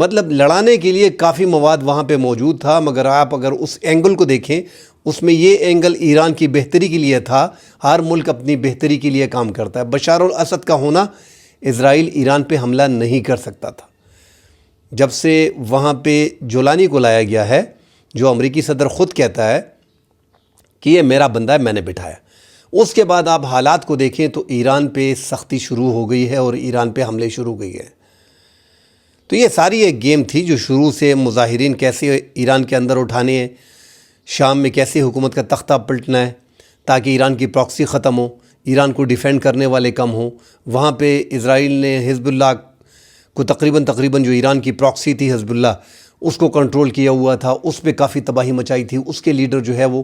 مطلب لڑانے کے لیے کافی مواد وہاں پہ موجود تھا، مگر آپ اگر اس اینگل کو دیکھیں، اس میں یہ اینگل ایران کی بہتری کے لیے تھا۔ ہر ملک اپنی بہتری کے لیے کام کرتا ہے۔ بشار الاسد کا ہونا اسرائیل ایران پہ حملہ نہیں کر سکتا تھا۔ جب سے وہاں پہ جولانی کو لایا گیا ہے، جو امریکی صدر خود کہتا ہے کہ یہ میرا بندہ ہے، میں نے بٹھایا، اس کے بعد آپ حالات کو دیکھیں تو ایران پہ سختی شروع ہو گئی ہے اور ایران پہ حملے شروع ہو گئے ہیں۔ تو یہ ساری ایک گیم تھی جو شروع سے مظاہرین کیسے ایران کے اندر اٹھانے ہیں، شام میں کیسے حکومت کا تختہ پلٹنا ہے تاکہ ایران کی پراکسی ختم ہو، ایران کو ڈیفینڈ کرنے والے کم ہوں۔ وہاں پہ اسرائیل نے حزب اللہ کو تقریباً جو ایران کی پراکسی تھی حزب اللہ، اس کو کنٹرول کیا ہوا تھا، اس پہ کافی تباہی مچائی تھی، اس کے لیڈر جو ہے وہ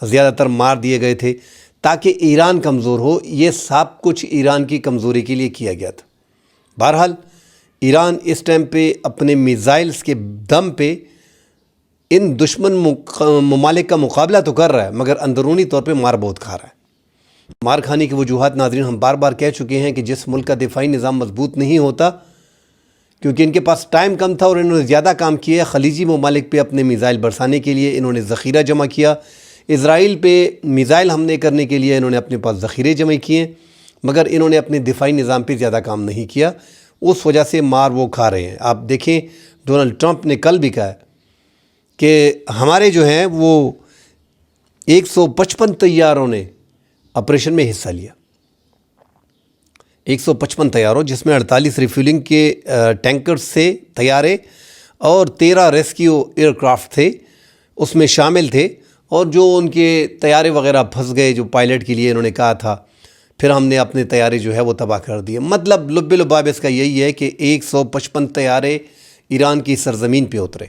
زیادہ تر مار دیے گئے تھے تاکہ ایران کمزور ہو۔ یہ سب کچھ ایران کی کمزوری کے لیے کیا گیا تھا۔ بہرحال ایران اس ٹائم پہ اپنے میزائلز کے دم پہ ان دشمن ممالک کا مقابلہ تو کر رہا ہے، مگر اندرونی طور پہ مار بہت کھا رہا ہے۔ مار کھانے کی وجوہات ناظرین ہم بار بار کہہ چکے ہیں کہ جس ملک کا دفاعی نظام مضبوط نہیں ہوتا، کیونکہ ان کے پاس ٹائم کم تھا اور انہوں نے زیادہ کام کیا، خلیجی ممالک پہ اپنے میزائل برسانے کے لیے انہوں نے ذخیرہ جمع کیا، اسرائیل پہ میزائل حملے کرنے کے لیے انہوں نے اپنے پاس ذخیرے جمع کیے، مگر انہوں نے اپنے دفاعی نظام پہ زیادہ کام نہیں کیا، اس وجہ سے مار وہ کھا رہے ہیں۔ آپ دیکھیں ڈونلڈ ٹرمپ نے کل بھی کہا ہے کہ ہمارے جو ہیں وہ 155 طیاروں نے آپریشن میں حصہ لیا، 155 طیاروں، جس میں 48 ریفیولنگ کے ٹینکر سے طیارے اور 13 ریسکیو ایئر کرافٹ تھے اس میں شامل تھے، اور جو ان کے طیارے وغیرہ پھنس گئے جو پائلٹ کے لیے انہوں نے کہا تھا، پھر ہم نے اپنے طیارے جو ہے وہ تباہ کر دیے۔ مطلب لب لباب اس کا یہی ہے کہ 155 طیارے ایران کی سرزمین پہ اترے۔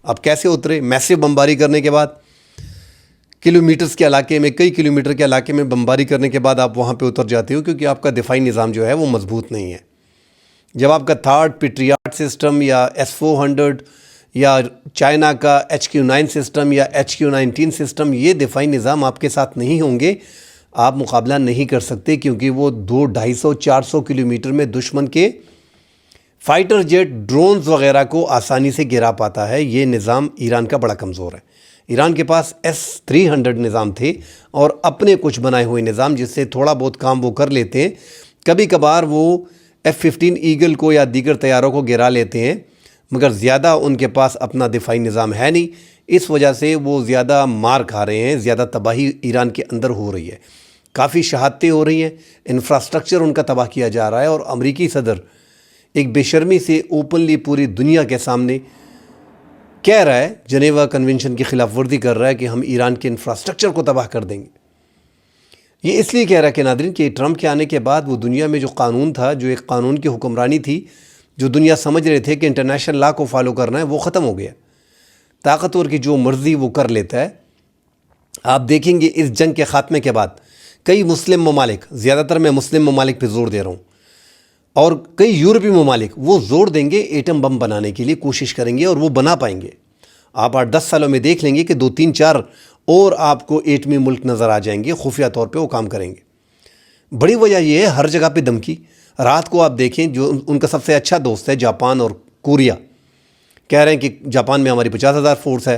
اب کیسے اترے؟ میسو بمباری کرنے کے بعد، کلومیٹرز کے علاقے میں، کئی کلومیٹر کے علاقے میں بمباری کرنے کے بعد آپ وہاں پہ اتر جاتے ہو، کیونکہ آپ کا دفاعی نظام جو ہے وہ مضبوط نہیں ہے۔ جب آپ کا تھارڈ پیٹریاٹ سسٹم یا S-400 یا چائنا کا HQ-9 سسٹم یا HQ-19 سسٹم، یہ دفاعی نظام آپ کے ساتھ نہیں ہوں گے، آپ مقابلہ نہیں کر سکتے، کیونکہ وہ 200-250-400 کلومیٹر میں دشمن کے فائٹر جیٹ، ڈرونز وغیرہ کو آسانی سے گرا پاتا ہے۔ یہ نظام ایران کا بڑا کمزور ہے۔ ایران کے پاس S-300 نظام تھے اور اپنے کچھ بنائے ہوئے نظام، جس سے تھوڑا بہت کام وہ کر لیتے ہیں۔ کبھی کبھار وہ F-15 ایگل کو یا دیگر طیاروں کو گرا لیتے ہیں، مگر زیادہ ان کے پاس اپنا دفاعی نظام ہے نہیں، اس وجہ سے وہ زیادہ مار کھا رہے ہیں، زیادہ تباہی ایران کے اندر ہو رہی ہے، کافی شہادتیں ہو رہی ہیں، انفراسٹرکچر ان کا تباہ کیا جا رہا ہے، اور امریکی صدر ایک بے شرمی سے اوپنلی پوری دنیا کے سامنے کہہ رہا ہے، جنیوا کنونشن کی خلاف ورزی کر رہا ہے کہ ہم ایران کے انفراسٹرکچر کو تباہ کر دیں گے۔ یہ اس لیے کہہ رہا ہے کہ ناظرین کہ ٹرمپ کے آنے کے بعد وہ دنیا میں جو قانون تھا، جو ایک قانون کی حکمرانی تھی، جو دنیا سمجھ رہے تھے کہ انٹرنیشنل لا کو فالو کرنا ہے، وہ ختم ہو گیا۔ طاقتور کی جو مرضی وہ کر لیتا ہے۔ آپ دیکھیں گے اس جنگ کے خاتمے کے بعد کئی مسلم ممالک، زیادہ تر میں مسلم ممالک پہ زور دے رہا ہوں، اور کئی یورپی ممالک وہ زور دیں گے، ایٹم بم بنانے کے لیے کوشش کریں گے، اور وہ بنا پائیں گے۔ آپ 8-10 سالوں میں دیکھ لیں گے کہ 2-3-4 اور آپ کو ایٹمی ملک نظر آ جائیں گے، خفیہ طور پہ وہ کام کریں گے۔ بڑی وجہ یہ ہے ہر جگہ پہ دھمکی۔ رات کو آپ دیکھیں جو ان کا سب سے اچھا دوست ہے جاپان اور کوریا، کہہ رہے ہیں کہ جاپان میں ہماری 50,000 فورس ہے،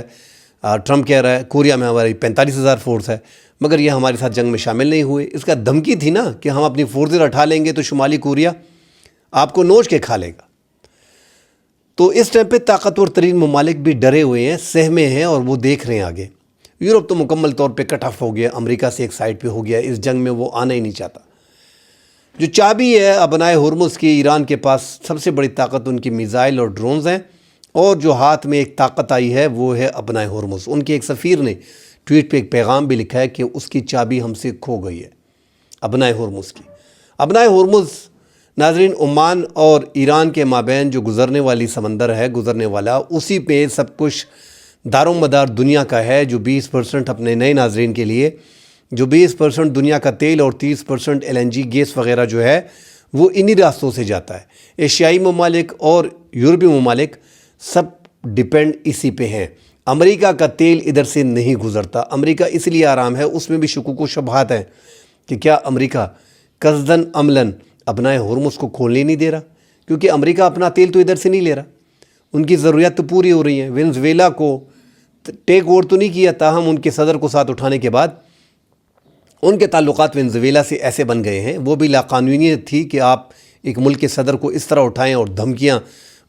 ٹرمپ کہہ رہا ہے کوریا میں ہماری 45,000 فورس ہے، مگر یہ ہمارے ساتھ جنگ میں شامل نہیں ہوئے۔ اس کا دھمکی تھی نا کہ ہم اپنی فورسز اٹھا لیں گے تو شمالی کوریا آپ کو نوچ کے کھا لے گا۔ تو اس ٹائم پہ طاقتور ترین ممالک بھی ڈرے ہوئے ہیں، سہمے ہیں، اور وہ دیکھ رہے ہیں آگے۔ یورپ تو مکمل طور پہ کٹ آف ہو گیا، امریکہ سے ایک سائڈ پہ ہو گیا، اس جنگ میں وہ آنا ہی نہیں چاہتا۔ جو چابی ہے ابنائے ہرمز کی، ایران کے پاس سب سے بڑی طاقت ان کی میزائل اور ڈرونز ہیں، اور جو ہاتھ میں ایک طاقت آئی ہے وہ ہے ابنائے ہرمز۔ ان کے ایک سفیر نے ٹویٹ پہ ایک پیغام بھی لکھا ہے کہ اس کی چابی ہم سے کھو گئی ہے، ابنائے ہرمز کی۔ ابنائے ہرمز ناظرین عمان اور ایران کے مابین جو گزرنے والی سمندر ہے، گزرنے والا، اسی پہ سب کچھ دار و مدار دنیا کا ہے۔ جو 20% اپنے نئے ناظرین کے لیے، جو 20% دنیا کا تیل اور 30% LNG گیس وغیرہ جو ہے وہ انہی راستوں سے جاتا ہے۔ ایشیائی ممالک اور یورپی ممالک سب ڈیپینڈ اسی پہ ہیں۔ امریکہ کا تیل ادھر سے نہیں گزرتا۔ امریکہ اس لیے آرام ہے، اس میں بھی شکوک و شبہات ہیں کہ کیا امریکہ قصداً عملاً ابنائے ہرمز کو کھولنے نہیں دے رہا، کیونکہ امریکہ اپنا تیل تو ادھر سے نہیں لے رہا، ان کی ضروریات تو پوری ہو رہی ہیں. وینزویلا کو ٹیک اوور تو نہیں کیا، تاہم ان کے صدر کو ساتھ اٹھانے کے بعد ان کے تعلقات وینزویلا سے ایسے بن گئے ہیں. وہ بھی لاقانونیت تھی کہ آپ ایک ملک کے صدر کو اس طرح اٹھائیں، اور دھمکیاں،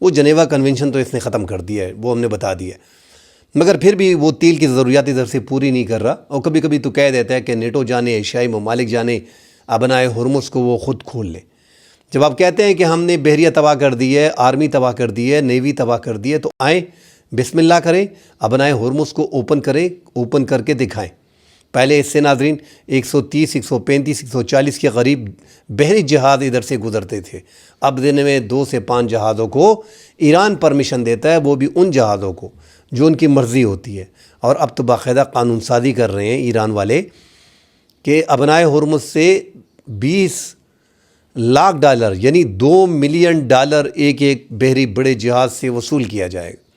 وہ جنیوا کنونشن تو اس نے ختم کر دیا ہے، وہ ہم نے بتا دیا ہے. مگر پھر بھی وہ تیل کی ضروریات ادھر سے پوری نہیں کر رہا، اور کبھی کبھی تو کہہ دیتا ہے کہ نیٹو جانے، ایشیائی ممالک جانے، ابنائے ہرمز کو وہ خود کھول لے. جب آپ کہتے ہیں کہ ہم نے بحریہ تباہ کر دی ہے، آرمی تباہ کر دی ہے، نیوی تباہ کر دی ہے، تو آئیں بسم اللہ کریں، ابنائے ہرمز کو اوپن کریں، اوپن کر کے دکھائیں. پہلے اس سے ناظرین 130، 135، 140 کے قریب بحری جہاز ادھر سے گزرتے تھے. اب دن میں 2 سے 5 جہازوں کو ایران پرمیشن دیتا ہے، وہ بھی ان جہازوں کو جو ان کی مرضی ہوتی ہے. اور اب تو باقاعدہ قانون سازی کر رہے ہیں ایران والے کہ ابنائے ہرمز سے $20 لاکھ یعنی $2 ملین ایک بحری بڑے جہاز سے وصول کیا جائے گا.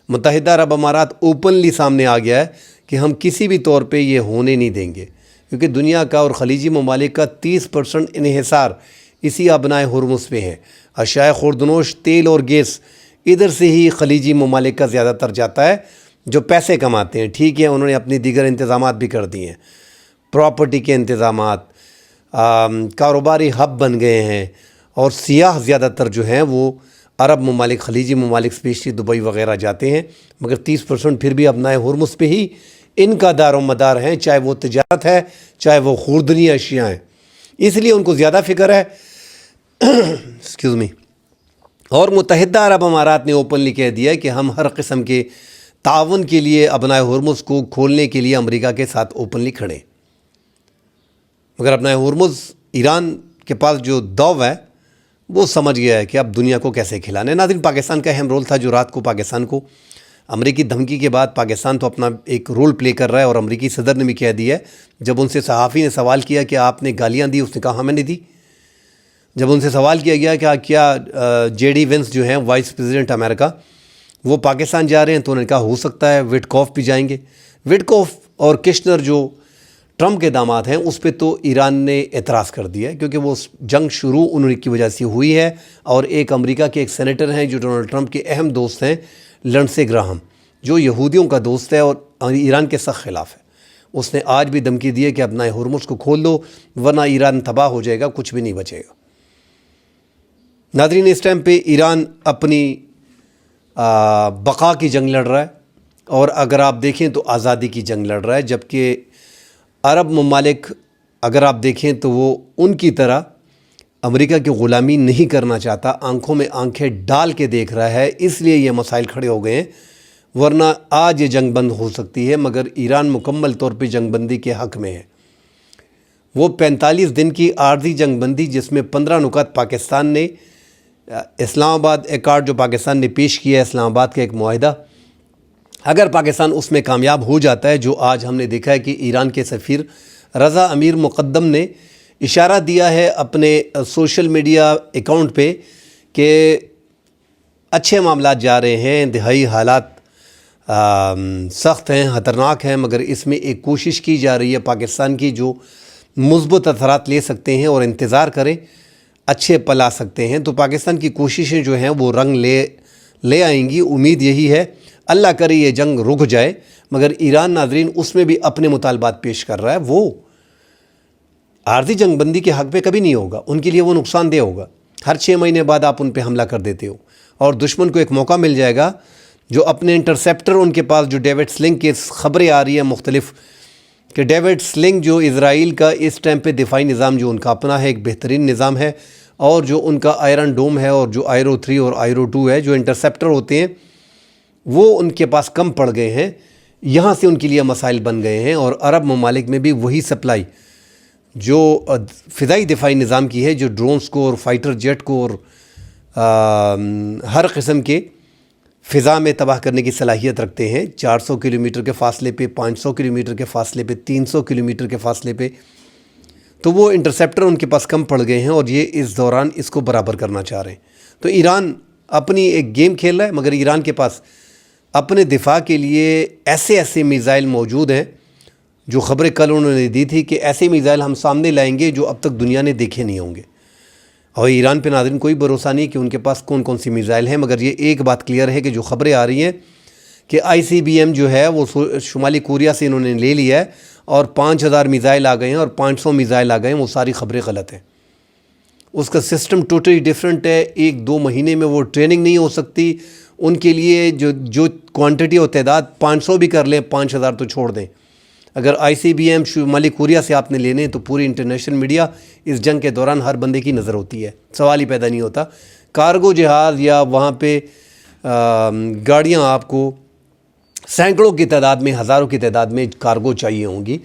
متحدہ عرب امارات اوپنلی سامنے آ گیا ہے کہ ہم کسی بھی طور پہ یہ ہونے نہیں دیں گے، کیونکہ دنیا کا اور خلیجی ممالک کا 30% انحصار اسی ابنائے ہرمز پہ ہے. اشیاء خوردنوش، تیل اور گیس ادھر سے ہی خلیجی ممالک کا زیادہ تر جاتا ہے، جو پیسے کماتے ہیں. ٹھیک ہے، انہوں نے اپنی دیگر انتظامات بھی کر دی ہیں، پراپرٹی کے انتظامات، کاروباری ہب بن گئے ہیں، اور سیاح زیادہ تر جو ہیں وہ عرب ممالک، خلیجی ممالک، اسپیشلی دبئی وغیرہ جاتے ہیں. مگر 30% پھر بھی ابنائے ہرمز پہ ہی ان کا دار و مدار ہے، چاہے وہ تجارت ہے، چاہے وہ خوردنی اشیاء ہیں. اس لیے ان کو زیادہ فکر ہے. Excuse me. اور متحدہ عرب امارات نے اوپنلی کہہ دیا کہ ہم ہر قسم کے تعاون کے لیے ابنائے ہرمز کو کھولنے کے لیے امریکہ کے ساتھ اوپنلی کھڑے. مگر ابنائے ہرمز ایران کے پاس جو دو ہے وہ سمجھ گیا ہے کہ اب دنیا کو کیسے کھلانا ہے. ناظرین، پاکستان کا اہم رول تھا جو رات کو پاکستان کو امریکی دھمکی کے بعد پاکستان تو اپنا ایک رول پلے کر رہا ہے، اور امریکی صدر نے بھی کہہ دیا ہے. جب ان سے صحافی نے سوال کیا کہ آپ نے گالیاں دی، اس نے کہا ہمیں نہیں دی. جب ان سے سوال کیا گیا کہ کیا جے ڈی وینس جو ہیں وائس پریزیڈنٹ امریکہ وہ پاکستان جا رہے ہیں، تو انہوں نے کہا ہو سکتا ہے وٹکوف بھی جائیں گے. وٹکوف اور کشنر جو ٹرمپ کے داماد ہیں، اس پہ تو ایران نے اعتراض کر دیا ہے، کیونکہ وہ جنگ شروع انہوں کی وجہ سے ہوئی ہے. اور ایک امریکہ کے ایک سینیٹر ہیں جو ڈونلڈ ٹرمپ کے اہم دوست ہیں، لنڈسے گراہم، جو یہودیوں کا دوست ہے اور ایران کے سخت خلاف ہے. اس نے آج بھی دھمکی دی ہے کہ ابنائے ہرمز کو کھول دو ورنہ ایران تباہ ہو جائے گا، کچھ بھی نہیں بچے گا. ناظرین، اس ٹائم پہ ایران اپنی بقا کی جنگ لڑ رہا ہے، اور اگر آپ دیکھیں تو آزادی کی جنگ لڑ رہا ہے. جبکہ عرب ممالک اگر آپ دیکھیں تو وہ ان کی طرح امریکہ کی غلامی نہیں کرنا چاہتا، آنکھوں میں آنکھیں ڈال کے دیکھ رہا ہے. اس لیے یہ مسائل کھڑے ہو گئے ہیں، ورنہ آج یہ جنگ بند ہو سکتی ہے. مگر ایران مکمل طور پہ جنگ بندی کے حق میں ہے. وہ 45 دن کی عارضی جنگ بندی، جس میں 15 نکات پاکستان نے، اسلام آباد ایکارڈ جو پاکستان نے پیش کیا ہے، اسلام آباد کا ایک معاہدہ، اگر پاکستان اس میں کامیاب ہو جاتا ہے، جو آج ہم نے دیکھا ہے کہ ایران کے سفیر رضا امیر مقدم نے اشارہ دیا ہے اپنے سوشل میڈیا اکاؤنٹ پہ کہ اچھے معاملات جا رہے ہیں، انتہائی حالات سخت ہیں، خطرناک ہیں، مگر اس میں ایک کوشش کی جا رہی ہے پاکستان کی جو مثبت اثرات لے سکتے ہیں، اور انتظار کریں، اچھے پل آ سکتے ہیں. تو پاکستان کی کوششیں جو ہیں وہ رنگ لے آئیں گی. امید یہی ہے، اللہ کرے یہ جنگ رک جائے. مگر ایران ناظرین اس میں بھی اپنے مطالبات پیش کر رہا ہے. وہ عارضی جنگ بندی کے حق پہ کبھی نہیں ہوگا، ان کے لیے وہ نقصان دہ ہوگا. ہر 6 مہینے بعد آپ ان پہ حملہ کر دیتے ہو، اور دشمن کو ایک موقع مل جائے گا جو اپنے انٹرسیپٹر ان کے پاس جو ڈیوڈ سلنگ کی خبریں آ رہی ہیں مختلف، کہ ڈیوڈ سلنگ جو اسرائیل کا اس ٹائم پہ دفاعی نظام جو ان کا اپنا ہے، ایک بہترین نظام ہے، اور جو ان کا آئرن ڈوم ہے، اور جو آئرو 3 اور آئرو 2 ہے، جو انٹرسیپٹر ہوتے ہیں، وہ ان کے پاس کم پڑ گئے ہیں. یہاں سے ان کے لیے مسائل بن گئے ہیں. اور عرب ممالک میں بھی وہی سپلائی جو فضائی دفاعی نظام کی ہے، جو ڈرونز کو اور فائٹر جیٹ کو اور ہر قسم کے فضا میں تباہ کرنے کی صلاحیت رکھتے ہیں، 400 کلومیٹر کے فاصلے پہ، 500 کلومیٹر کے فاصلے پہ، 300 کلومیٹر کے فاصلے پہ، تو وہ انٹرسیپٹر ان کے پاس کم پڑ گئے ہیں، اور یہ اس دوران اس کو برابر کرنا چاہ رہے ہیں. تو ایران اپنی ایک گیم کھیل رہا ہے، مگر ایران کے پاس اپنے دفاع کے لیے ایسے میزائل موجود ہیں، جو خبریں کل انہوں نے دی تھی کہ ایسے میزائل ہم سامنے لائیں گے جو اب تک دنیا نے دیکھے نہیں ہوں گے. اور ایران پہ ناظرین کوئی بھروسہ نہیں کہ ان کے پاس کون کون سی میزائل ہیں، مگر یہ ایک بات کلیئر ہے کہ جو خبریں آ رہی ہیں کہ ICBM جو ہے وہ شمالی کوریا سے انہوں نے لے لیا ہے اور 5000 میزائل آ گئے ہیں اور 500 میزائل آ گئے ہیں، وہ ساری خبریں غلط ہیں۔ اس کا سسٹم ٹوٹلی ڈیفرنٹ ہے، 1-2 مہینے میں وہ ٹریننگ نہیں ہو سکتی، ان کے لیے جو کوانٹٹی اور تعداد 500 بھی کر لیں، 5000 تو چھوڑ دیں۔ اگر ICBM شمالی کوریا سے آپ نے لینے تو پوری انٹرنیشنل میڈیا اس جنگ کے دوران ہر بندے کی نظر ہوتی ہے، سوال ہی پیدا نہیں ہوتا۔ کارگو جہاز یا وہاں پہ گاڑیاں آپ کو سینکڑوں کی تعداد میں، ہزاروں کی تعداد میں کارگو چاہیے ہوں گی،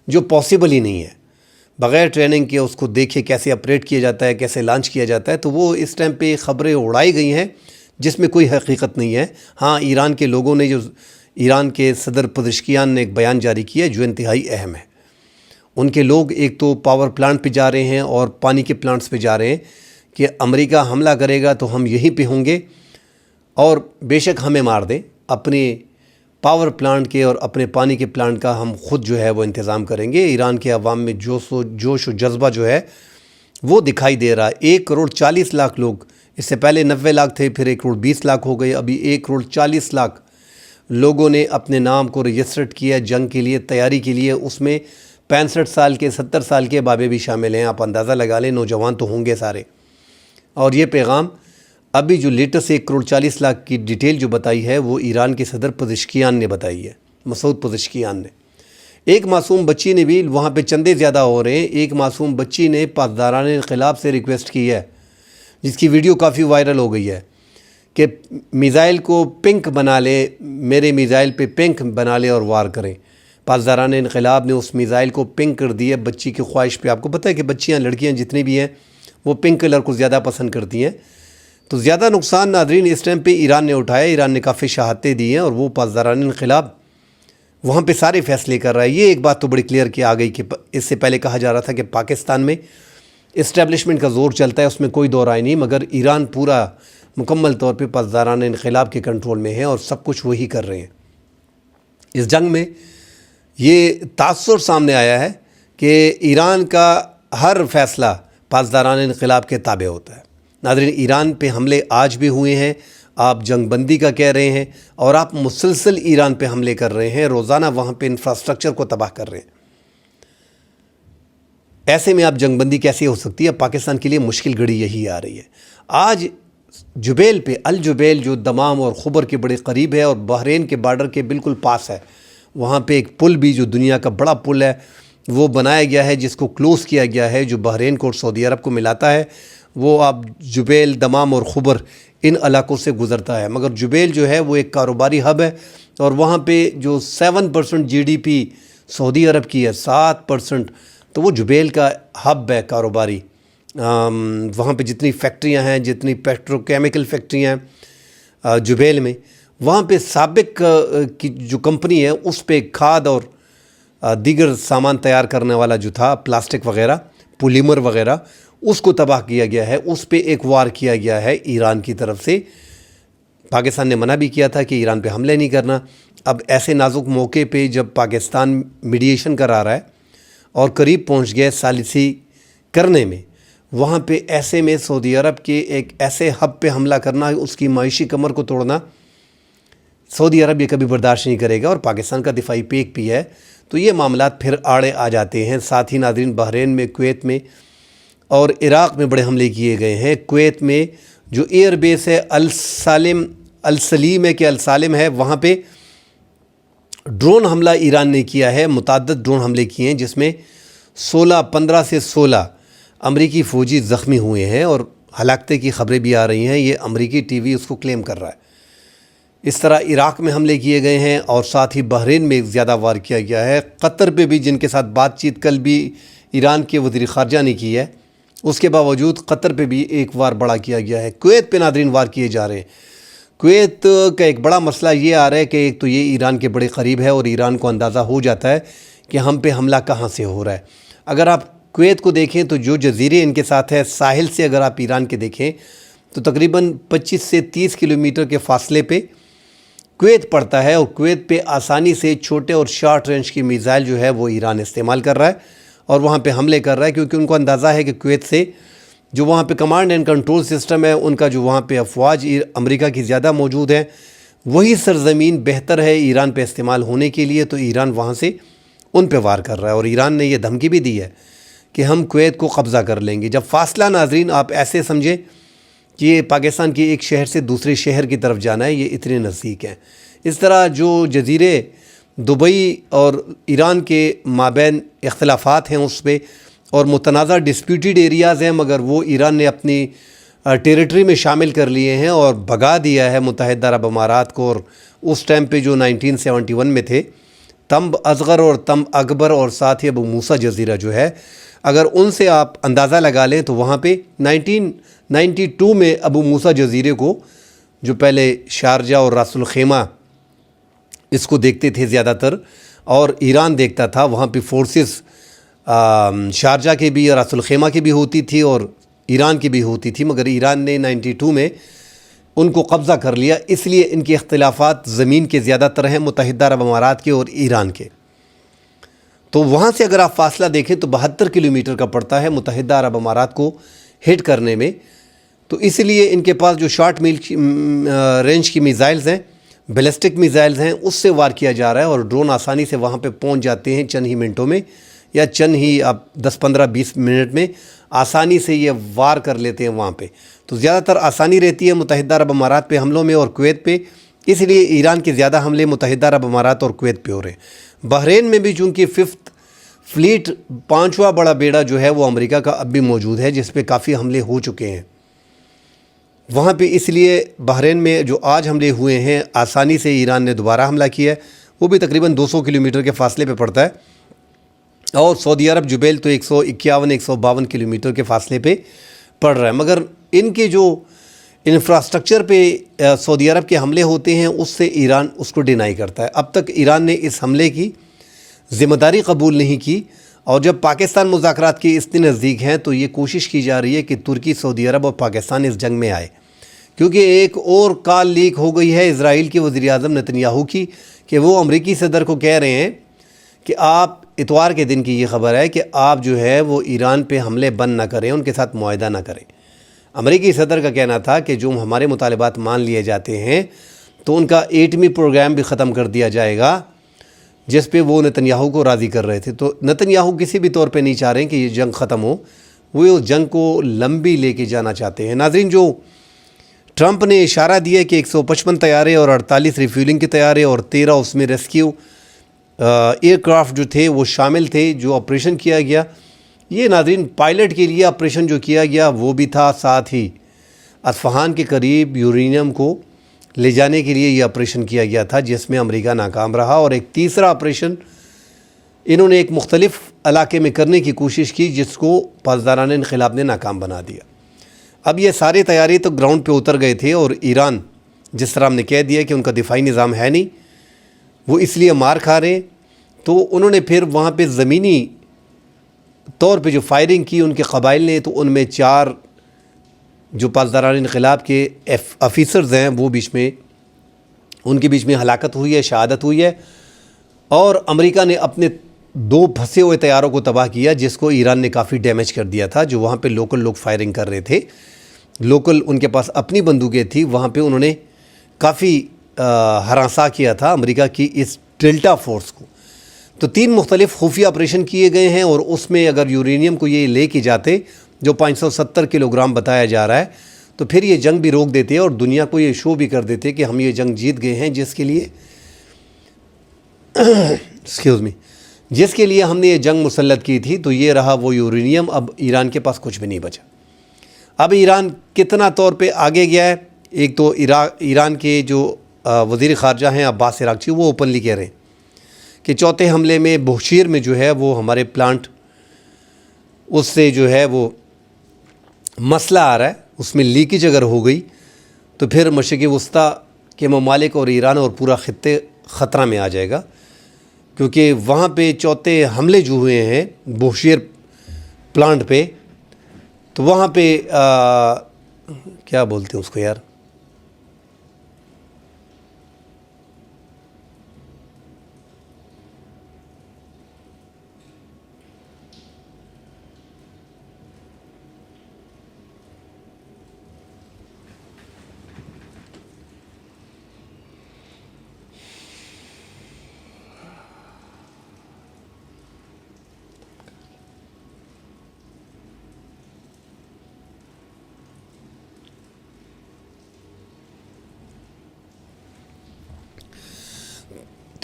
جو پاسبل ہی نہیں ہے۔ بغیر ٹریننگ کے اس کو دیکھے کیسے آپریٹ کیا جاتا ہے، کیسے لانچ کیا جاتا ہے، تو وہ اس ٹائم پہ خبریں اڑائی گئی ہیں جس میں کوئی حقیقت نہیں ہے۔ ہاں، ایران کے لوگوں نے ایران کے صدر پزشکیان نے ایک بیان جاری کیا ہے جو انتہائی اہم ہے۔ ان کے لوگ ایک تو پاور پلانٹ پہ جا رہے ہیں اور پانی کے پلانٹس پہ جا رہے ہیں کہ امریکہ حملہ کرے گا تو ہم یہیں پہ ہوں گے اور بے شک ہمیں مار دیں، اپنے پاور پلانٹ کے اور اپنے پانی کے پلانٹ کا ہم خود جو ہے وہ انتظام کریں گے۔ ایران کے عوام میں جوش و جذبہ جو ہے وہ دکھائی دے رہا ہے۔ 1,40,00,000 لوگ، اس سے پہلے 90 لاکھ تھے، پھر 1,20,00,000 ہو گئے، ابھی 1,40,00,000 لوگوں نے اپنے نام کو رجسٹرڈ کیا جنگ کے لیے، تیاری کے لیے۔ اس میں 65 سال کے، 70 سال کے بابے بھی شامل ہیں، آپ اندازہ لگا لیں، نوجوان تو ہوں گے سارے۔ اور یہ پیغام ابھی جو لیٹسٹ 1,40,00,000 کی ڈیٹیل جو بتائی ہے وہ ایران کے صدر پزشکیان نے بتائی ہے، مسعود پزشکیان نے۔ ایک معصوم بچی نے بھی، وہاں پہ چندے زیادہ ہو رہے ہیں، ایک معصوم بچی نے پاسداران انقلاب سے ریکویسٹ کی ہے، جس کی ویڈیو کافی وائرل ہو گئی ہے، کہ میزائل کو پنک بنا لے، میرے میزائل پہ پنک بنا لے اور وار کریں۔ پاسداران انقلاب نے اس میزائل کو پنک کر دی ہے بچی کی خواہش پہ۔ آپ کو پتہ ہے کہ بچیاں، لڑکیاں جتنی بھی ہیں وہ پنک کلر کو زیادہ پسند کرتی ہیں۔ تو زیادہ نقصان ناظرین اس ٹائم پہ ایران نے اٹھایا، ایران نے کافی شہادتیں دی ہیں اور وہ پاسداران انقلاب وہاں پہ سارے فیصلے کر رہا ہے۔ یہ ایک بات تو بڑی کلیئر کی آ گئی کہ اس سے پہلے کہا جا رہا تھا کہ پاکستان میں اسٹیبلشمنٹ کا زور چلتا ہے، اس میں کوئی دو رائے نہیں، مگر ایران پورا مکمل طور پہ پاسداران انقلاب کے کنٹرول میں ہے اور سب کچھ وہی کر رہے ہیں۔ اس جنگ میں یہ تاثر سامنے آیا ہے کہ ایران کا ہر فیصلہ پاسداران انقلاب کے تابع ہوتا ہے۔ ناظرین، ایران پہ حملے آج بھی ہوئے ہیں، آپ جنگ بندی کا کہہ رہے ہیں اور آپ مسلسل ایران پہ حملے کر رہے ہیں، روزانہ وہاں پہ انفراسٹرکچر کو تباہ کر رہے ہیں۔ ایسے میں آپ جنگ بندی کیسے ہو سکتی ہے؟ پاکستان کے لیے مشکل گھڑی یہی آ رہی ہے۔ آج جبیل پہ، الجبیل جو دمام اور خبر کے بڑے قریب ہے اور بحرین کے بارڈر کے بالکل پاس ہے، وہاں پہ ایک پل بھی جو دنیا کا بڑا پل ہے وہ بنایا گیا ہے، جس کو کلوز کیا گیا ہے، جو بحرین کو اور سعودی عرب کو ملاتا ہے۔ وہ اب جبیل، دمام اور خبر ان علاقوں سے گزرتا ہے، مگر جبیل جو ہے وہ ایک کاروباری ہب ہے اور وہاں پہ جو 7% GDP سعودی عرب کی ہے، 7%، تو وہ جبیل کا ہب ہے کاروباری۔ وہاں پہ جتنی فیکٹریاں ہیں، جتنی پیٹرو کیمیکل فیکٹریاں ہیں جبیل میں، وہاں پہ سابق کی جو کمپنی ہے اس پہ کھاد اور دیگر سامان تیار کرنے والا جو تھا، پلاسٹک وغیرہ، پولیمر وغیرہ، اس کو تباہ کیا گیا ہے، اس پہ ایک وار کیا گیا ہے ایران کی طرف سے۔ پاکستان نے منع بھی کیا تھا کہ ایران پہ حملے نہیں کرنا۔ اب ایسے نازک موقع پہ جب پاکستان میڈیشن کرا رہا ہے اور قریب پہنچ گیا ثالثی کرنے میں، وہاں پہ ایسے میں سعودی عرب کے ایک ایسے ہب پہ حملہ کرنا، اس کی معاشی کمر کو توڑنا، سعودی عرب یہ کبھی برداشت نہیں کرے گا اور پاکستان کا دفاعی پیک بھی ہے، تو یہ معاملات پھر آڑے آ جاتے ہیں۔ ساتھ ہی ناظرین، بحرین میں، کویت میں اور عراق میں بڑے حملے کیے گئے ہیں۔ کویت میں جو ایئر بیس ہے السلیم ہے کہ السالم ہے، وہاں پہ ڈرون حملہ ایران نے کیا ہے، متعدد ڈرون حملے کیے ہیں، جس میں 15 سے 16 امریکی فوجی زخمی ہوئے ہیں اور ہلاکتیں کی خبریں بھی آ رہی ہیں، یہ امریکی ٹی وی اس کو کلیم کر رہا ہے۔ اس طرح عراق میں حملے کیے گئے ہیں اور ساتھ ہی بحرین میں زیادہ وار کیا گیا ہے۔ قطر پہ بھی، جن کے ساتھ بات چیت کل بھی ایران کے وزیر خارجہ نے کی ہے، اس کے باوجود قطر پہ بھی ایک وار بڑا کیا گیا ہے۔ کویت پہ ناظرین وار کیے جا رہے ہیں۔ کویت کا ایک بڑا مسئلہ یہ آ رہا ہے کہ ایک تو یہ ایران کے بڑے قریب ہے اور ایران کو اندازہ ہو جاتا ہے کہ ہم پہ حملہ کہاں سے ہو رہا ہے۔ اگر آپ کویت کو دیکھیں تو جو جزیرے ان کے ساتھ ہے، ساحل سے اگر آپ ایران کے دیکھیں تو تقریباً 25 سے 30 کلومیٹر کے فاصلے پہ کویت پڑتا ہے، اور کویت پہ آسانی سے چھوٹے اور شارٹ رینج کی میزائل جو ہے وہ ایران استعمال کر رہا ہے اور وہاں پہ حملے کر رہا ہے، کیونکہ ان کو اندازہ ہے کہ کویت سے جو وہاں پہ کمانڈ اینڈ کنٹرول سسٹم ہے ان کا، جو وہاں پہ افواج امریکہ کی زیادہ موجود ہیں، وہی سرزمین بہتر ہے ایران پہ استعمال ہونے کے لیے، تو ایران وہاں سے ان پہ وار کر رہا ہے۔ اور ایران نے یہ دھمکی بھی دی ہے کہ ہم کویت کو قبضہ کر لیں گے۔ جب فاصلہ، ناظرین آپ ایسے سمجھیں کہ یہ پاکستان کے ایک شہر سے دوسرے شہر کی طرف جانا ہے، یہ اتنے نزدیک ہیں۔ اس طرح جو جزیرے دبئی اور ایران کے مابین اختلافات ہیں اس پہ، اور متنازع ڈسپیوٹیڈ ایریاز ہیں، مگر وہ ایران نے اپنی ٹیریٹری میں شامل کر لیے ہیں اور بھگا دیا ہے متحدہ عرب امارات کو۔ اور اس ٹائم پہ جو 1971 میں تھے، تمب اصغر اور تمب اکبر اور ساتھ ہی ابو موسیٰ جزیرہ جو ہے، اگر ان سے آپ اندازہ لگا لیں تو وہاں پہ 1992 میں ابو موسیٰ جزیرے کو، جو پہلے شارجہ اور راس الخیمہ اس کو دیکھتے تھے زیادہ تر، اور ایران دیکھتا تھا، وہاں پہ فورسز شارجہ کے بھی اور راس الخیمہ کی بھی ہوتی تھی اور ایران کی بھی ہوتی تھی، مگر ایران نے 92 میں ان کو قبضہ کر لیا۔ اس لیے ان کے اختلافات زمین کے زیادہ تر ہیں، متحدہ عرب امارات کے اور ایران کے۔ تو وہاں سے اگر آپ فاصلہ دیکھیں تو 72 کلومیٹر کا پڑتا ہے متحدہ عرب امارات کو ہٹ کرنے میں۔ تو اس لیے ان کے پاس جو شارٹ رینج کی میزائلز ہیں، بیلسٹک میزائلز ہیں، اس سے وار کیا جا رہا ہے، اور ڈرون آسانی سے وہاں پہ پہنچ جاتے ہیں چند ہی منٹوں میں، یا چند ہی 10-15-20 منٹ میں آسانی سے یہ وار کر لیتے ہیں وہاں پہ۔ تو زیادہ تر آسانی رہتی ہے متحدہ عرب امارات پہ حملوں میں اور کویت پہ، اس لیے ایران کے زیادہ حملے متحدہ عرب امارات اور کویت پہ ہو رہے ہیں۔ بحرین میں بھی چونکہ 5th فلیٹ، 5واں بڑا بیڑا جو ہے وہ امریکہ کا اب بھی موجود ہے، جس پہ کافی حملے ہو چکے ہیں وہاں پہ، اس لیے بحرین میں جو آج حملے ہوئے ہیں آسانی سے ایران نے دوبارہ حملہ کیا ہے، وہ بھی تقریباً 200 کلومیٹر کے فاصلے پہ پڑتا ہے، اور سعودی عرب جبیل تو 151-152 کلومیٹر کے فاصلے پہ پڑ رہا ہے۔ مگر ان کے جو انفراسٹرکچر پہ سعودی عرب کے حملے ہوتے ہیں، اس سے ایران اس کو ڈینائی کرتا ہے۔ اب تک ایران نے اس حملے کی ذمہ داری قبول نہیں کی، اور جب پاکستان مذاکرات کے اتنے نزدیک ہیں تو یہ کوشش کی جا رہی ہے کہ ترکی، سعودی عرب اور پاکستان اس جنگ میں آئے، کیونکہ ایک اور کال لیک ہو گئی ہے اسرائیل کے وزیر اعظم نتنیاہو کی، کہ وہ امریکی صدر کو کہہ رہے ہیں کہ آپ، اتوار کے دن کی یہ خبر ہے کہ آپ جو ہے وہ ایران پہ حملے بند نہ کریں، ان کے ساتھ معاہدہ نہ کریں۔ امریکی صدر کا کہنا تھا کہ جو ہمارے مطالبات مان لیے جاتے ہیں تو ان کا ایٹمی پروگرام بھی ختم کر دیا جائے گا، جس پہ وہ نتنیاہو کو راضی کر رہے تھے۔ تو نتنیاہو کسی بھی طور پہ نہیں چاہ رہے ہیں کہ یہ جنگ ختم ہو، وہ اس جنگ کو لمبی لے کے جانا چاہتے ہیں۔ ناظرین، جو ٹرمپ نے اشارہ دیا کہ 155 طیارے اور 48 ریفیولنگ کے طیارے اور 13 اس میں ریسکیو ایئر کرافٹ جو تھے وہ شامل تھے، جو آپریشن کیا گیا، یہ ناظرین پائلٹ کے لیے آپریشن جو کیا گیا وہ بھی تھا، ساتھ ہی اصفہان کے قریب یورینیم کو لے جانے کے لیے یہ آپریشن کیا گیا تھا، جس میں امریکہ ناکام رہا۔ اور ایک تیسرا آپریشن انہوں نے ایک مختلف علاقے میں کرنے کی کوشش کی، جس کو پاسداران انقلاب نے ناکام بنا دیا۔ اب یہ سارے طیارے تو گراؤنڈ پہ اتر گئے تھے، اور ایران، جس طرح ہم نے کہہ دیا کہ ان کا دفاعی نظام ہے نہیں، وہ اس لیے مار کھا رہے ہیں، تو انہوں نے پھر وہاں پہ زمینی طور پہ جو فائرنگ کی ان کے قبائل نے، تو ان میں 4 جو پاسداران انقلاب کے آفیسرز ہیں وہ ان کے بیچ میں ہلاکت ہوئی ہے، شہادت ہوئی ہے، اور امریکہ نے اپنے 2 پھنسے ہوئے طیاروں کو تباہ کیا، جس کو ایران نے کافی ڈیمیج کر دیا تھا۔ جو وہاں پہ لوکل لوگ فائرنگ کر رہے تھے، لوکل ان کے پاس اپنی بندوقیں تھیں، وہاں پہ انہوں نے کافی ہراساں کیا تھا امریکہ کی اس ڈیلٹا فورس کو۔ تو 3 مختلف خفیہ آپریشن کیے گئے ہیں، اور اس میں اگر یورینیم کو یہ لے کے جاتے جو 570 کلو گرام بتایا جا رہا ہے، تو پھر یہ جنگ بھی روک دیتے اور دنیا کو یہ شو بھی کر دیتے کہ ہم یہ جنگ جیت گئے ہیں، جس کے لیے ہم نے یہ جنگ مسلط کی تھی۔ تو یہ رہا وہ یورینیم، اب ایران کے پاس کچھ بھی نہیں بچا۔ اب ایران کتنا طور پہ آگے گیا ہے، ایک تو ایران کے جو وزیر خارجہ ہیں عباس عراقچی، وہ اوپنلی کہہ رہے ہیں کہ چوتھے حملے میں بوشیر میں جو ہے وہ ہمارے پلانٹ، اس سے جو ہے وہ مسئلہ آ رہا ہے، اس میں لیکیج اگر ہو گئی تو پھر مشرق وسطیٰ کے ممالک اور ایران اور پورا خطے خطرہ میں آ جائے گا، کیونکہ وہاں پہ چوتھے حملے جو ہوئے ہیں بوشیر پلانٹ پہ، تو وہاں پہ کیا بولتے ہیں اس کو یار،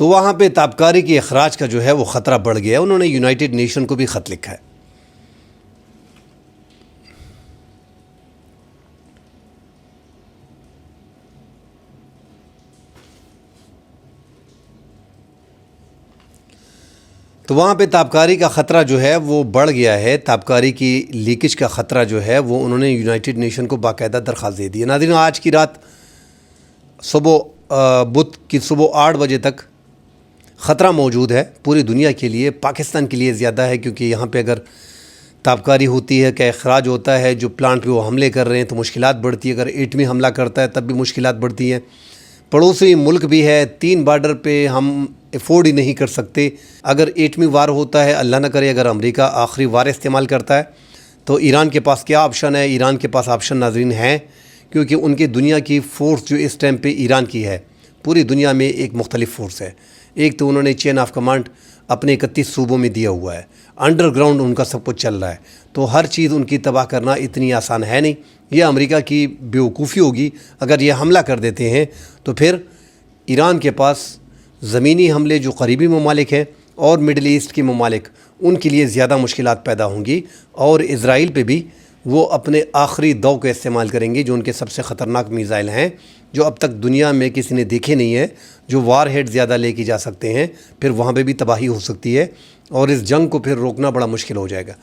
تو وہاں پہ تابکاری کے اخراج کا جو ہے وہ خطرہ بڑھ گیا ہے. انہوں نے یونائٹڈ نیشن کو بھی خط لکھا ہے. تو وہاں پہ تابکاری کا خطرہ جو ہے وہ بڑھ گیا ہے. تابکاری کی لیکیج کا خطرہ جو ہے وہ انہوں نے یونائٹڈ نیشن کو باقاعدہ درخواست دے دی ہے. ناظرین، آج کی رات بدھ کی صبح 8 بجے تک خطرہ موجود ہے پوری دنیا کے لیے. پاکستان کے لیے زیادہ ہے کیونکہ یہاں پہ اگر تابکاری ہوتی ہے کہ اخراج ہوتا ہے، جو پلانٹ پہ وہ حملے کر رہے ہیں تو مشکلات بڑھتی ہے. اگر ایٹمی حملہ کرتا ہے تب بھی مشکلات بڑھتی ہیں. پڑوسی ملک بھی ہے، 3 بارڈر پہ ہم افورڈ ہی نہیں کر سکتے. اگر ایٹمی وار ہوتا ہے، اللہ نہ کرے اگر امریکہ آخری وار استعمال کرتا ہے تو ایران کے پاس کیا آپشن ہے؟ ایران کے پاس آپشن ناظرین ہیں، کیونکہ ان کی دنیا کی فورس جو اس ٹائم پہ ایران کی ہے، پوری دنیا میں ایک مختلف فورس ہے. ایک تو انہوں نے چین آف کمانڈ اپنے 31 صوبوں میں دیا ہوا ہے، انڈر گراؤنڈ ان کا سب کچھ چل رہا ہے. تو ہر چیز ان کی تباہ کرنا اتنی آسان ہے نہیں. یہ امریکہ کی بیوقوفی ہوگی اگر یہ حملہ کر دیتے ہیں تو پھر ایران کے پاس زمینی حملے جو قریبی ممالک ہیں اور مڈل ایسٹ کے ممالک، ان کے لیے زیادہ مشکلات پیدا ہوں گی. اور اسرائیل پہ بھی وہ اپنے آخری دو کا استعمال کریں گے، جو ان کے سب سے خطرناک میزائل ہیں، جو اب تک دنیا میں کسی نے دیکھے نہیں ہیں، جو وار ہیڈ زیادہ لے کے جا سکتے ہیں. پھر وہاں پہ بھی تباہی ہو سکتی ہے اور اس جنگ کو پھر روکنا بڑا مشکل ہو جائے گا.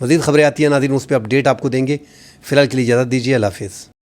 مزید خبریں آتی ہیں ناظرین، اس پہ اپڈیٹ آپ کو دیں گے. فی الحال کے لیے اجازت دیجیے. اللہ حافظ.